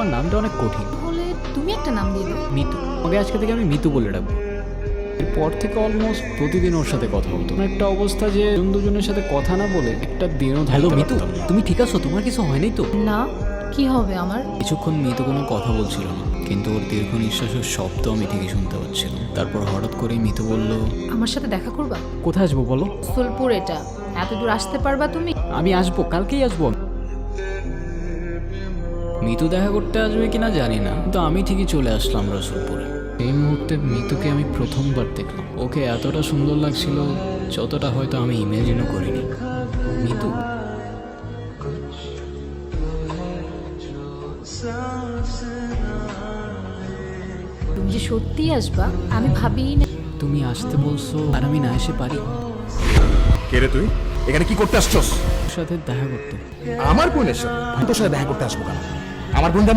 আমার নামটা অনেক কঠিন। তাহলে তুমি একটা নাম দিয়ে দাও। মিতু। ওকে আজকে থেকে আমি মিতু বলে ডাকবো। এরপর থেকে অলমোস্ট প্রতিদিন ওর সাথে কথা বলতো। একটা অবস্থা যে দুজনের সাথে কথা না বলে একটা দিনও। হ্যালো মিতু, তুমি ঠিক আছো? তোমার কিছু হয়নি তো? না, কি হবে আমার? কিছুক্ষণ মিতু কোনো কথা বলছিল না, কিন্তু ওর দীর্ঘ নিঃশ্বাসের শব্দ আমি ঠিকই শুনতে পাচ্ছিলাম। তারপর হঠাৎ করে মিতু বলল, আমার সাথে দেখা করবা? কোথায় আসবো বলো? সোলপুর এটা, এত দূর আসতে পারবা তুমি? আমি আসবো, কালকেই আসবো। মিতু দেখা করতে আসবে কিনা জানি না, কিন্তু আমি ঠিকই চলে আসলাম রসুলপুরে। এই মুহূর্তে মিতুকে আমি প্রথমবার দেখলাম। ওকে এতটা সুন্দর লাগছিল যতটা হয়তো আমি ইমাজিনও করিনি। মিতু, তুমি যে সত্যি আসবা আমি ভাবিই না। তুমি আসতে বলছো আর আমি না এসে পারি? কে রে তুই? এখানে কি করতে আসছস? ওর সাথে দেখা করতে। আমার বোনের সাথে? তোর সাথে দেখা করতে আসবো কেন? আমার বোনটা